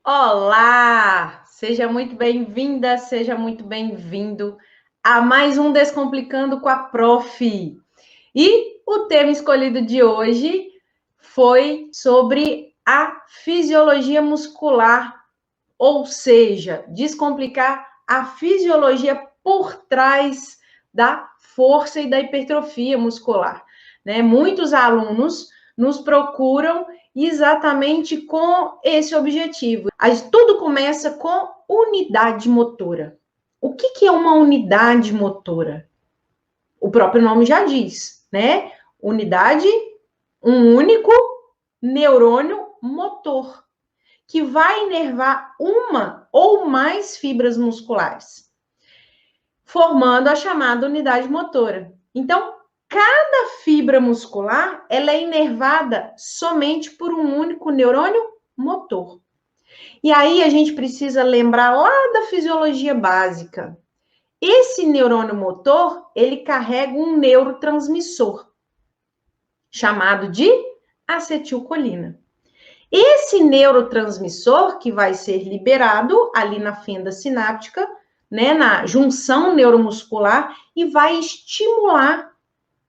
Olá! Seja muito bem-vinda, seja muito bem-vindo a mais um Descomplicando com a Prof. E o tema escolhido de hoje foi sobre a fisiologia muscular, ou seja, descomplicar a fisiologia por trás da força e da hipertrofia muscular, né? Muitos alunos nos procuram exatamente com esse objetivo. Tudo começa com unidade motora. O que é uma unidade motora? O próprio nome já diz, né? Unidade, um único neurônio motor, que vai inervar uma ou mais fibras musculares, formando a chamada unidade motora. Então, cada fibra muscular, ela é inervada somente por um único neurônio motor. E aí a gente precisa lembrar lá da fisiologia básica. Esse neurônio motor, ele carrega um neurotransmissor, chamado de acetilcolina. Esse neurotransmissor que vai ser liberado ali na fenda sináptica, né, na junção neuromuscular, e vai estimular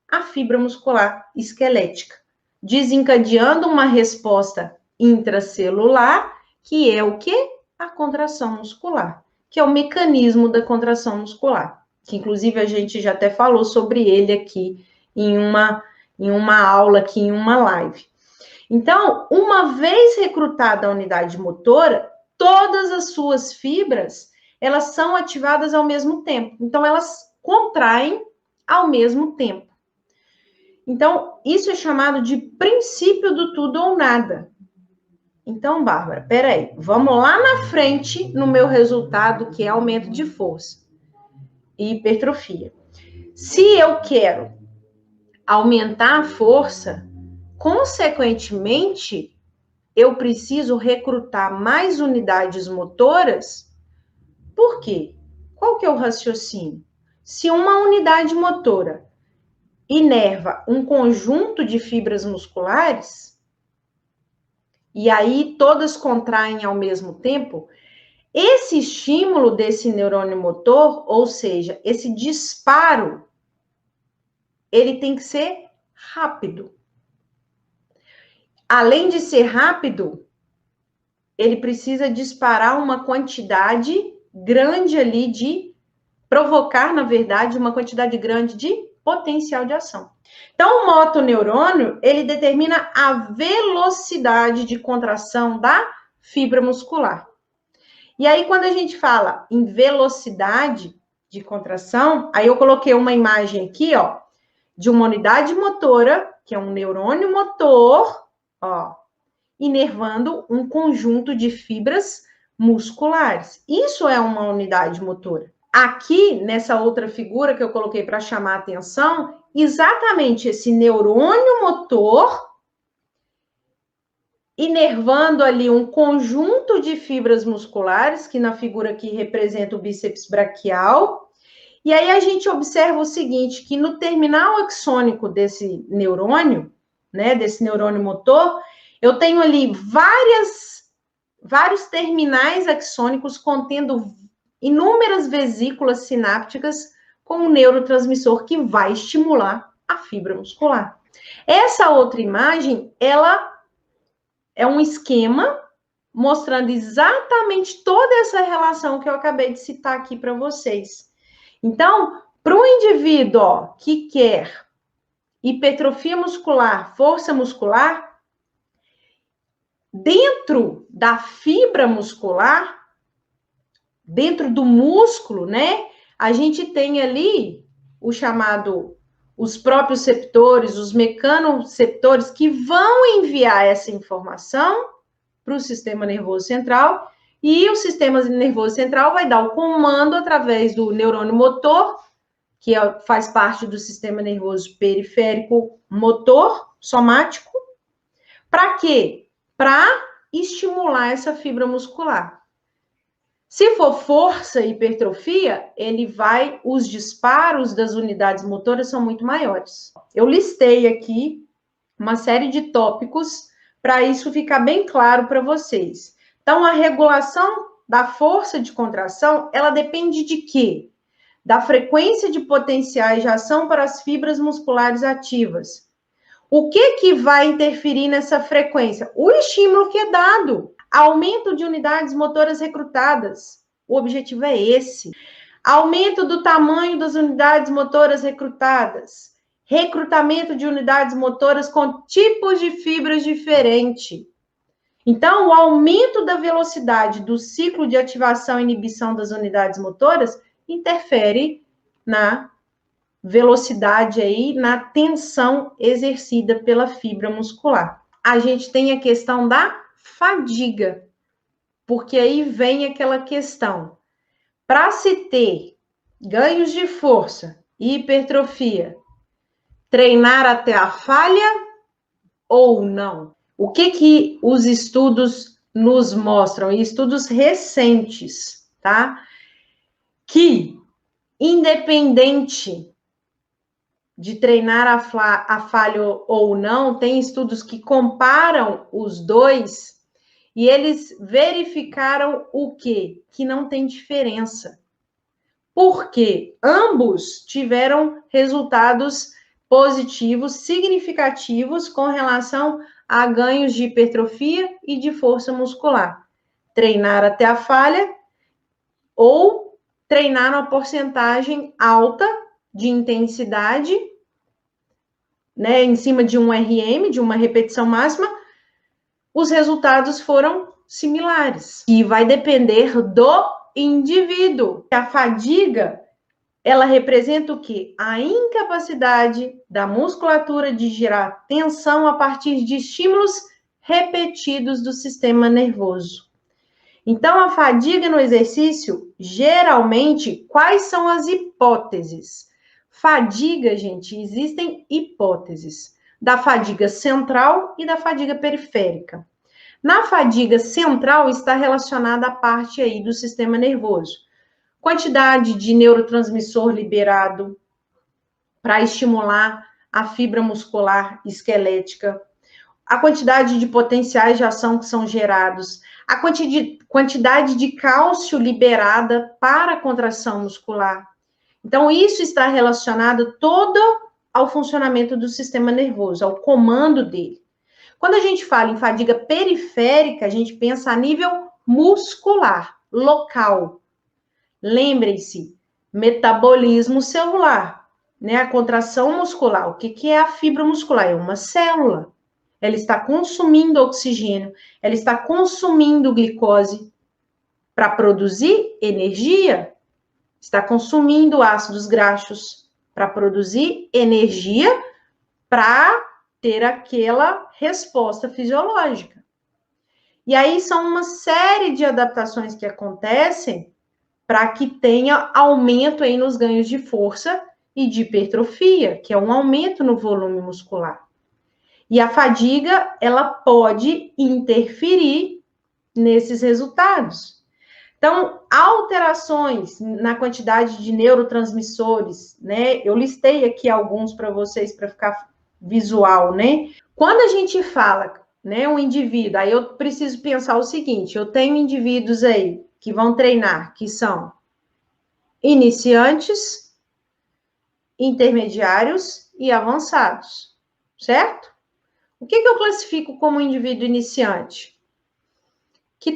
a fibra muscular esquelética, desencadeando uma resposta intracelular, que é o quê? A contração muscular, que é o mecanismo da contração muscular, que inclusive a gente já até falou sobre ele aqui em uma aula, aqui em uma live. Então, uma vez recrutada a unidade motora, todas as suas fibras, elas são ativadas ao mesmo tempo. Então, elas contraem ao mesmo tempo. Então, isso é chamado de princípio do tudo ou nada. Então, Bárbara, peraí, vamos lá na frente no meu resultado, que é aumento de força e hipertrofia. Se eu quero aumentar a força, consequentemente, eu preciso recrutar mais unidades motoras. Por quê? Qual que é o raciocínio? Se uma unidade motora inerva um conjunto de fibras musculares, e aí todas contraem ao mesmo tempo, esse estímulo desse neurônio motor, ou seja, esse disparo, ele tem que ser rápido. Além de ser rápido, ele precisa disparar uma quantidade grande ali de provocar, na verdade, uma quantidade grande de potencial de ação. Então, o motoneurônio, ele determina a velocidade de contração da fibra muscular. E aí, quando a gente fala em velocidade de contração, aí eu coloquei uma imagem aqui, ó, de uma unidade motora, que é um neurônio motor, ó, inervando um conjunto de fibras musculares. Isso é uma unidade motora. Aqui, nessa outra figura que eu coloquei para chamar a atenção, exatamente esse neurônio motor inervando ali um conjunto de fibras musculares, que na figura aqui representa o bíceps braquial. E aí a gente observa o seguinte, que no terminal axônico desse neurônio, né, desse neurônio motor, eu tenho ali vários terminais axônicos contendo inúmeras vesículas sinápticas com um neurotransmissor que vai estimular a fibra muscular. Essa outra imagem, ela é um esquema mostrando exatamente toda essa relação que eu acabei de citar aqui para vocês. Então, para um indivíduo que quer hipertrofia muscular, força muscular, dentro da fibra muscular, dentro do músculo, né? A gente tem ali os próprios receptores, os mecanoreceptores que vão enviar essa informação para o sistema nervoso central, e o sistema nervoso central vai dar o comando através do neurônio motor, que faz parte do sistema nervoso periférico motor, somático. Para quê? Para estimular essa fibra muscular. Se for força e hipertrofia, os disparos das unidades motoras são muito maiores. Eu listei aqui uma série de tópicos para isso ficar bem claro para vocês. Então, a regulação da força de contração, ela depende de quê? Da frequência de potenciais de ação para as fibras musculares ativas. O que vai interferir nessa frequência? O estímulo que é dado. Aumento de unidades motoras recrutadas. O objetivo é esse. Aumento do tamanho das unidades motoras recrutadas. Recrutamento de unidades motoras com tipos de fibras diferentes. Então, o aumento da velocidade do ciclo de ativação e inibição das unidades motoras interfere na velocidade aí, na tensão exercida pela fibra muscular. A gente tem a questão da fadiga, porque aí vem aquela questão. Para se ter ganhos de força e hipertrofia, treinar até a falha ou não? O que os estudos nos mostram? E estudos recentes, tá? Que, independente de treinar a falha ou não, tem estudos que comparam os dois e eles verificaram o quê? Que não tem diferença. Porque ambos tiveram resultados positivos, significativos com relação a ganhos de hipertrofia e de força muscular. Treinar até a falha ou treinar uma porcentagem alta de intensidade, né, em cima de um RM, de uma repetição máxima, os resultados foram similares. E vai depender do indivíduo. A fadiga, ela representa o quê? A incapacidade da musculatura de gerar tensão a partir de estímulos repetidos do sistema nervoso. Então, a fadiga no exercício, geralmente, quais são as hipóteses? Fadiga, gente, existem hipóteses da fadiga central e da fadiga periférica. Na fadiga central está relacionada a parte aí do sistema nervoso. Quantidade de neurotransmissor liberado para estimular a fibra muscular esquelética, a quantidade de potenciais de ação que são gerados, a quantidade de cálcio liberada para a contração muscular. Então, isso está relacionado todo ao funcionamento do sistema nervoso, ao comando dele. Quando a gente fala em fadiga periférica, a gente pensa a nível muscular, local. Lembrem-se, metabolismo celular, né? A contração muscular. O que é a fibra muscular? É uma célula. Ela está consumindo oxigênio, ela está consumindo glicose para produzir energia, está consumindo ácidos graxos para produzir energia para ter aquela resposta fisiológica. E aí são uma série de adaptações que acontecem para que tenha aumento aí nos ganhos de força e de hipertrofia, que é um aumento no volume muscular. E a fadiga, ela pode interferir nesses resultados. Então, alterações na quantidade de neurotransmissores, né? Eu listei aqui alguns para vocês para ficar visual, né? Quando a gente fala, né, um indivíduo, aí eu preciso pensar o seguinte, eu tenho indivíduos aí que vão treinar, que são iniciantes, intermediários e avançados, certo? O que eu classifico como indivíduo iniciante? Que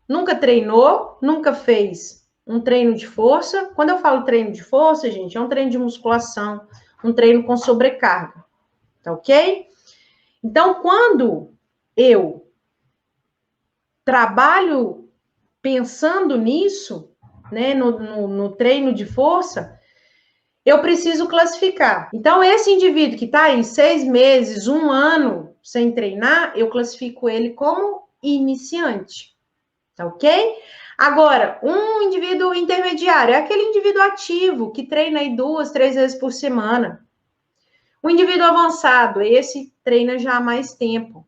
nunca treinou, nunca fez um treino de força. Quando eu falo treino de força, gente, é um treino de musculação, um treino com sobrecarga, tá ok? Então, quando eu trabalho pensando nisso, né, no treino de força, eu preciso classificar. Então, esse indivíduo que está aí 6 meses, 1 ano sem treinar, eu classifico ele como iniciante, tá ok? Agora, um indivíduo intermediário é aquele indivíduo ativo que treina aí 2, 3 vezes por semana. O indivíduo avançado, esse treina já há mais tempo,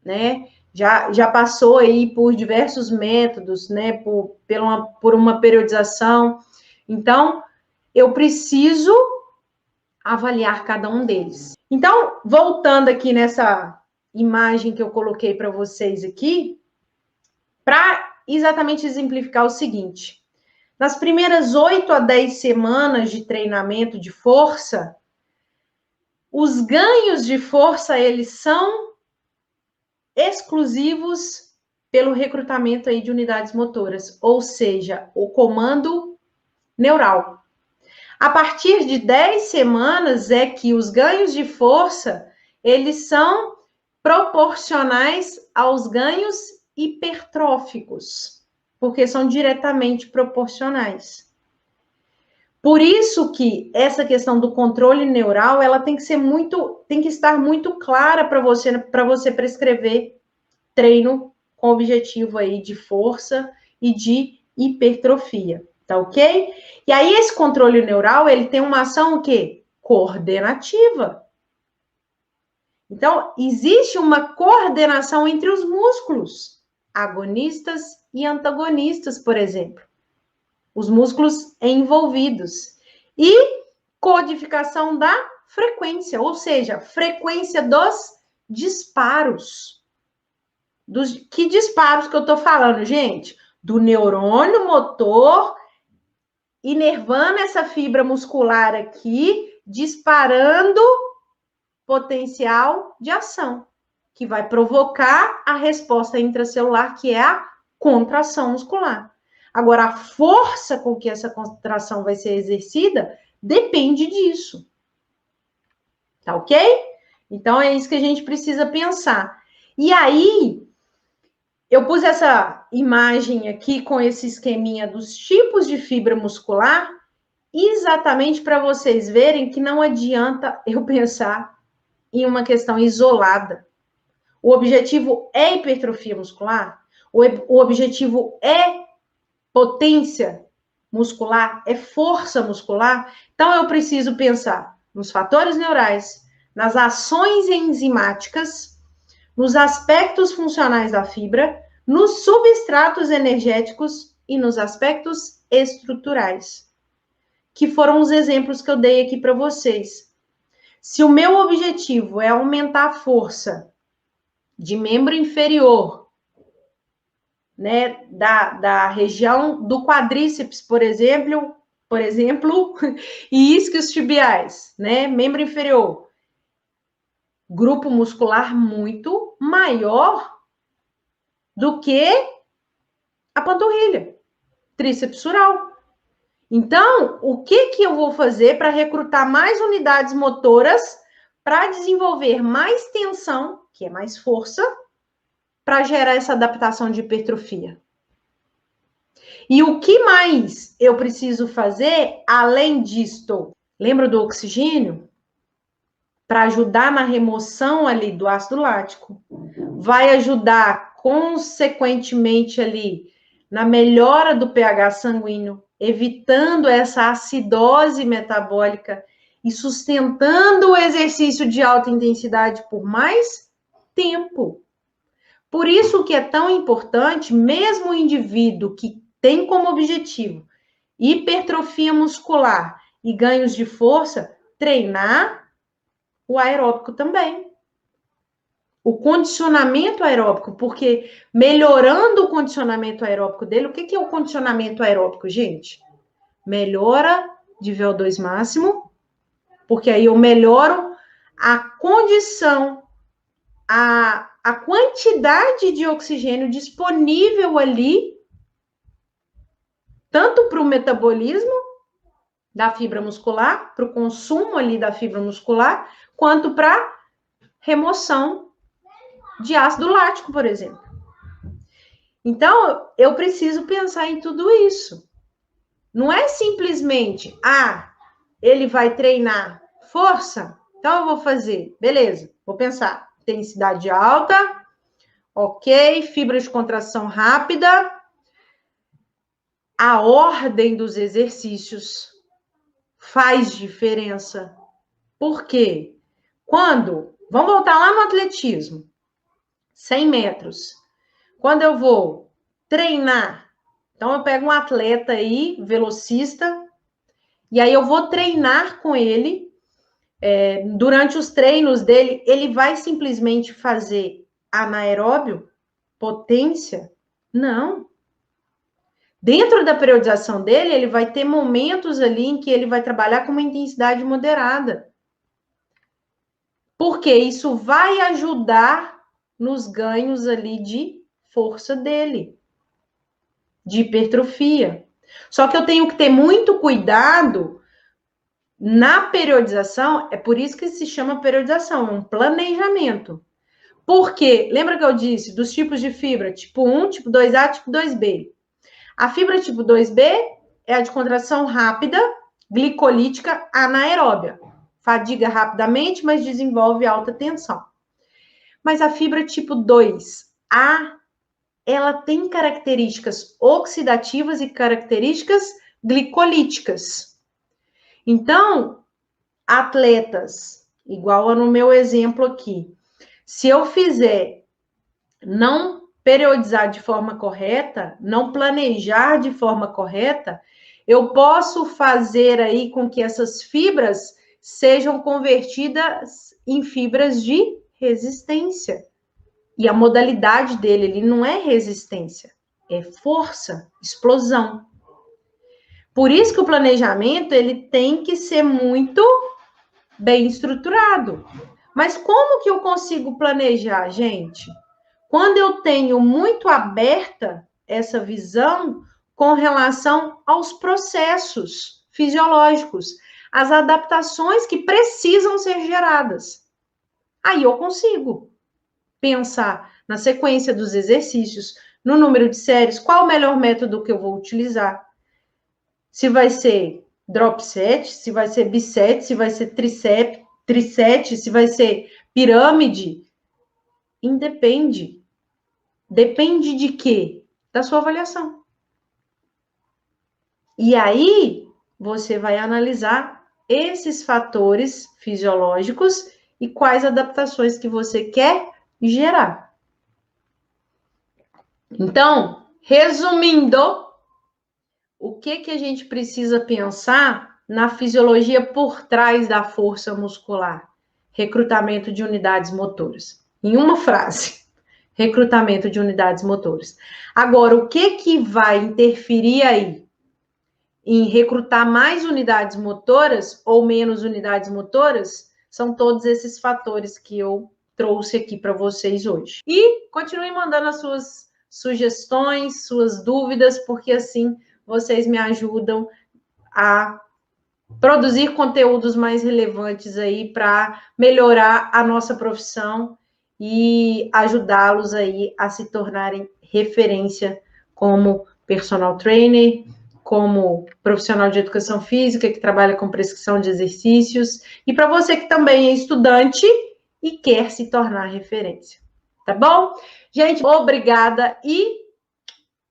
né? Já passou aí por diversos métodos, né? Por uma periodização. Então, eu preciso avaliar cada um deles. Então, voltando aqui nessa imagem que eu coloquei para vocês aqui, para exatamente exemplificar o seguinte. Nas primeiras 8 a 10 semanas de treinamento de força, os ganhos de força, eles são exclusivos pelo recrutamento aí de unidades motoras, ou seja, o comando neural. A partir de 10 semanas é que os ganhos de força, eles são proporcionais aos ganhos hipertróficos, porque são diretamente proporcionais. Por isso que essa questão do controle neural, ela tem que estar muito clara para você prescrever treino com objetivo aí de força e de hipertrofia, tá ok? E aí esse controle neural, ele tem uma ação o quê? Coordenativa. Então, existe uma coordenação entre os músculos, agonistas e antagonistas, por exemplo. Os músculos envolvidos. E codificação da frequência, ou seja, frequência dos disparos. Que disparos que eu tô falando, gente? Do neurônio motor inervando essa fibra muscular aqui, disparando potencial de ação, que vai provocar a resposta intracelular, que é a contração muscular. Agora, a força com que essa contração vai ser exercida depende disso. Tá ok? Então, é isso que a gente precisa pensar. E aí, eu pus essa imagem aqui com esse esqueminha dos tipos de fibra muscular, exatamente para vocês verem que não adianta eu pensar em uma questão isolada. O objetivo é hipertrofia muscular? O objetivo é potência muscular? É força muscular? Então, eu preciso pensar nos fatores neurais, nas ações enzimáticas, nos aspectos funcionais da fibra, nos substratos energéticos e nos aspectos estruturais, que foram os exemplos que eu dei aqui para vocês. Se o meu objetivo é aumentar a força de membro inferior, né, da região do quadríceps, por exemplo, e isquios tibiais, né, membro inferior, grupo muscular muito maior do que a panturrilha, tríceps sural. Então, o que eu vou fazer para recrutar mais unidades motoras para desenvolver mais tensão, que é mais força, para gerar essa adaptação de hipertrofia? E o que mais eu preciso fazer além disto? Lembra do oxigênio? Para ajudar na remoção ali do ácido lático. Vai ajudar, consequentemente, ali na melhora do pH sanguíneo, evitando essa acidose metabólica e sustentando o exercício de alta intensidade por mais tempo. Por isso que é tão importante, mesmo o indivíduo que tem como objetivo hipertrofia muscular e ganhos de força, treinar o aeróbico também. O condicionamento aeróbico, porque melhorando o condicionamento aeróbico dele, o que é o condicionamento aeróbico, gente? Melhora de VO2 máximo, porque aí eu melhoro a condição, a quantidade de oxigênio disponível ali, tanto para o metabolismo da fibra muscular, para o consumo ali da fibra muscular, quanto para remoção de ácido lático, por exemplo. Então, eu preciso pensar em tudo isso. Não é simplesmente, ele vai treinar força, então eu vou fazer, beleza, vou pensar, intensidade alta, ok, fibra de contração rápida, a ordem dos exercícios faz diferença. Por quê? Vamos voltar lá no atletismo, 100 metros. Quando eu vou treinar, então eu pego um atleta aí, velocista, e aí eu vou treinar com ele. Durante os treinos dele, ele vai simplesmente fazer anaeróbio, potência, Não. Dentro da periodização dele, ele vai ter momentos ali em que ele vai trabalhar com uma intensidade moderada. Porque isso vai ajudar nos ganhos ali de força dele, de hipertrofia. Só que eu tenho que ter muito cuidado na periodização, é por isso que se chama periodização, é um planejamento. Porque, lembra que eu disse dos tipos de fibra, tipo 1, tipo 2A, tipo 2B. A fibra tipo 2B é a de contração rápida, glicolítica, anaeróbia. Fadiga rapidamente, mas desenvolve alta tensão. Mas a fibra tipo 2A, ela tem características oxidativas e características glicolíticas. Então, atletas, igual no meu exemplo aqui, se eu fizer não periodizar de forma correta, não planejar de forma correta, eu posso fazer aí com que essas fibras sejam convertidas em fibras de resistência. E a modalidade dele, ele não é resistência, é força, explosão. Por isso que o planejamento, ele tem que ser muito bem estruturado. Mas como que eu consigo planejar, gente? Quando eu tenho muito aberta essa visão com relação aos processos fisiológicos, as adaptações que precisam ser geradas. Aí eu consigo pensar na sequência dos exercícios, no número de séries, qual o melhor método que eu vou utilizar. Se vai ser drop set, se vai ser biset, se vai ser tricep, se vai ser pirâmide. Independe. Depende de quê? Da sua avaliação. E aí, você vai analisar esses fatores fisiológicos e quais adaptações que você quer gerar. Então, resumindo, o que a gente precisa pensar na fisiologia por trás da força muscular? Recrutamento de unidades motoras. Em uma frase, recrutamento de unidades motoras. Agora, o que vai interferir aí em recrutar mais unidades motoras ou menos unidades motoras? São todos esses fatores que eu trouxe aqui para vocês hoje. E continue mandando as suas sugestões, suas dúvidas, porque assim vocês me ajudam a produzir conteúdos mais relevantes aí para melhorar a nossa profissão e ajudá-los aí a se tornarem referência como personal trainer, como profissional de educação física que trabalha com prescrição de exercícios, e para você que também é estudante e quer se tornar referência. Tá bom? Gente, obrigada e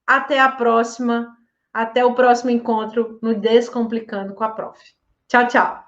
até a próxima. Até o próximo encontro no Descomplicando com a Prof. Tchau, tchau.